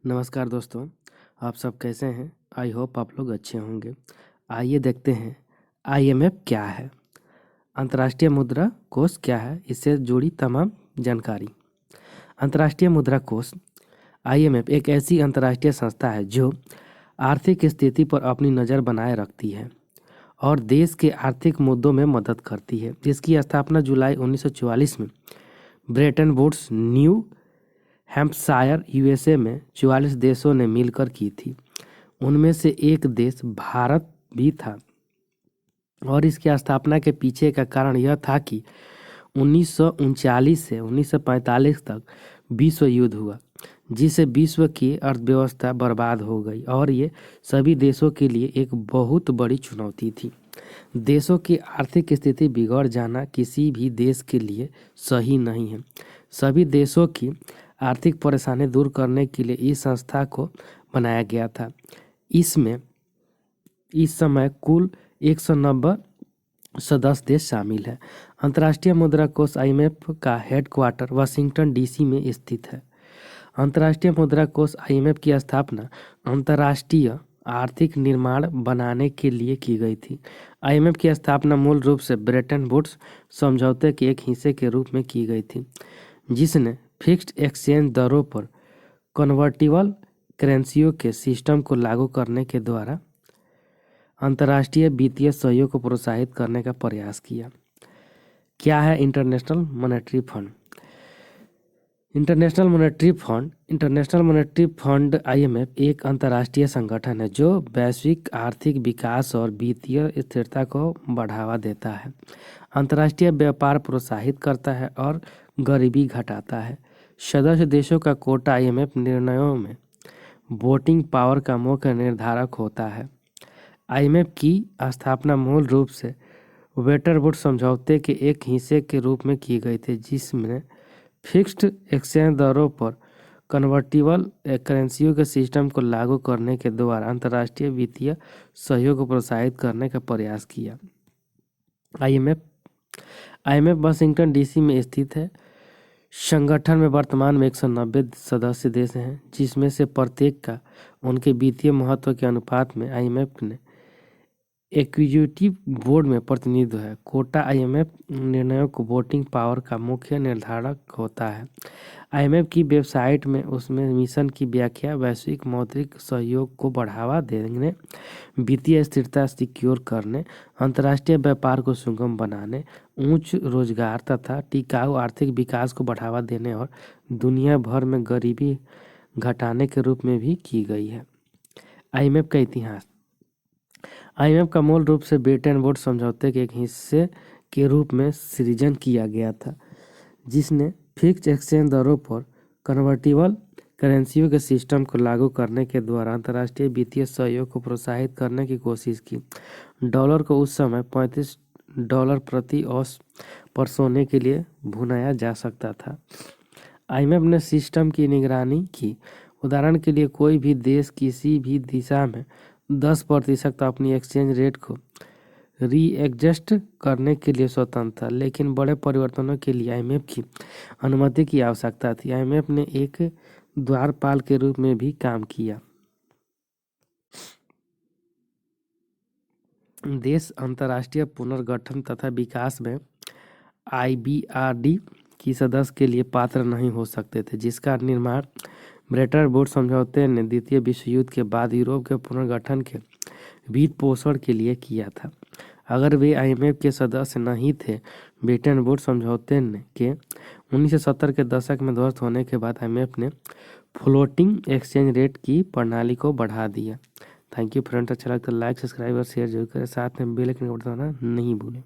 नमस्कार दोस्तों, आप सब कैसे हैं? आई होप आप लोग अच्छे होंगे। आइए देखते हैं आईएमएफ क्या है, अंतर्राष्ट्रीय मुद्रा कोष क्या है, इससे जुड़ी तमाम जानकारी। अंतर्राष्ट्रीय मुद्रा कोष आईएमएफ एक ऐसी अंतर्राष्ट्रीय संस्था है जो आर्थिक स्थिति पर अपनी नज़र बनाए रखती है और देश के आर्थिक मुद्दों में मदद करती है। इसकी स्थापना जुलाई 1944 में Bretton Woods New Hampshire USA में 44 देशों ने मिलकर की थी। उनमें से एक देश भारत भी था और इसकी स्थापना के पीछे का कारण यह था कि 1939 से 1945 तक विश्व युद्ध हुआ, जिससे विश्व की अर्थव्यवस्था बर्बाद हो गई और ये सभी देशों के लिए एक बहुत बड़ी चुनौती थी। देशों की आर्थिक स्थिति बिगड़ जाना किसी भी देश के लिए सही नहीं है। सभी देशों की आर्थिक परेशानी दूर करने के लिए इस संस्था को बनाया गया था। इसमें इस समय कुल 190 सदस्य देश शामिल है। अंतर्राष्ट्रीय मुद्रा कोष आईएमएफ का हेडक्वार्टर वाशिंगटन डीसी में स्थित है। अंतर्राष्ट्रीय मुद्रा कोष आईएमएफ की स्थापना अंतर्राष्ट्रीय आर्थिक निर्माण बनाने के लिए की गई थी। आईएमएफ की स्थापना मूल रूप से ब्रेटन वुड्स समझौते के एक हिस्से के रूप में की गई थी, जिसने फिक्स्ड एक्सचेंज दरों पर कन्वर्टिबल करेंसियों के सिस्टम को लागू करने के द्वारा अंतर्राष्ट्रीय वित्तीय सहयोग को प्रोत्साहित करने का प्रयास किया। क्या है international monetary fund? International monetary fund IMF एक अंतर्राष्ट्रीय संगठन है जो वैश्विक आर्थिक विकास और वित्तीय स्थिरता को बढ़ावा देता है, अंतर्राष्ट्रीय व्यापार प्रोत्साहित करता है और गरीबी घटाता है। सदस्य देशों का कोटा आईएमएफ निर्णयों में वोटिंग पावर का मुख्य निर्धारक होता है। आईएमएफ की स्थापना मूल रूप से ब्रेटन वुड्स समझौते के एक हिस्से के रूप में की गई थी, जिसमें फिक्स्ड एक्सचेंज दरों पर कन्वर्टिबल करेंसियों के सिस्टम को लागू करने के द्वारा अंतर्राष्ट्रीय वित्तीय सहयोग को प्रोत्साहित करने का प्रयास किया। आईएमएफ वाशिंगटन डीसी में स्थित है। संगठन में वर्तमान में 190 सदस्य देश हैं, जिसमें से प्रत्येक का उनके वित्तीय महत्व के अनुपात में आईएमएफ ने एग्जीक्यूटिव बोर्ड में प्रतिनिधित्व है। कोटा आईएमएफ निर्णयों को वोटिंग पावर का मुख्य निर्धारक होता है। आईएमएफ की वेबसाइट में उसमें मिशन की व्याख्या वैश्विक मौद्रिक सहयोग को बढ़ावा देने, वित्तीय स्थिरता सिक्योर करने, अंतर्राष्ट्रीय व्यापार को सुगम बनाने, उच्च रोजगार तथा टिकाऊ आर्थिक विकास को बढ़ावा देने और दुनिया भर में गरीबी घटाने के रूप में भी की गई है। आईएमएफ का इतिहास। आईएमएफ का मूल रूप से ब्रेटन वुड्स समझौते के एक हिस्से के रूप में सृजन किया गया था, जिसने फिक्स्ड एक्सचेंज दरों पर कन्वर्टिबल करेंसियों के सिस्टम को लागू करने के द्वारा अंतर्राष्ट्रीय वित्तीय सहयोग को प्रोत्साहित करने की कोशिश की। डॉलर को उस समय $35 प्रति औंस पर सोने के लिए भुनाया जा सकता था। आईएमएफ ने सिस्टम की निगरानी की। उदाहरण के लिए, कोई भी देश किसी भी दिशा में 10% अपनी एक्सचेंज रेट को रीएडजस्ट करने के लिए स्वतंत्र था, लेकिन बड़े परिवर्तनों के लिए आईएमएफ की अनुमति की आवश्यकता थी। आईएमएफ ने एक द्वारपाल के रूप में भी काम किया। देश अंतर्राष्ट्रीय पुनर्गठन तथा विकास में आईबीआरडी की सदस्य के लिए पात्र नहीं हो सकते थे, जिसका निर्माण ब्रेटन वुड्स समझौते ने द्वितीय विश्व युद्ध के बाद यूरोप के पुनर्गठन के वित्त पोषण के लिए किया था। अगर वे आईएमएफ के सदस्य नहीं थे, ब्रेटन वुड्स समझौते के 1970 के दशक में ध्वस्त होने के बाद आईएमएफ ने फ्लोटिंग एक्सचेंज रेट की प्रणाली को बढ़ा दिया। Thank you friends. अच्छा लगता है लाइक, सब्सक्राइब और शेयर जरूर करें। साथ में बेल आइकन को दबाना नहीं भूलें।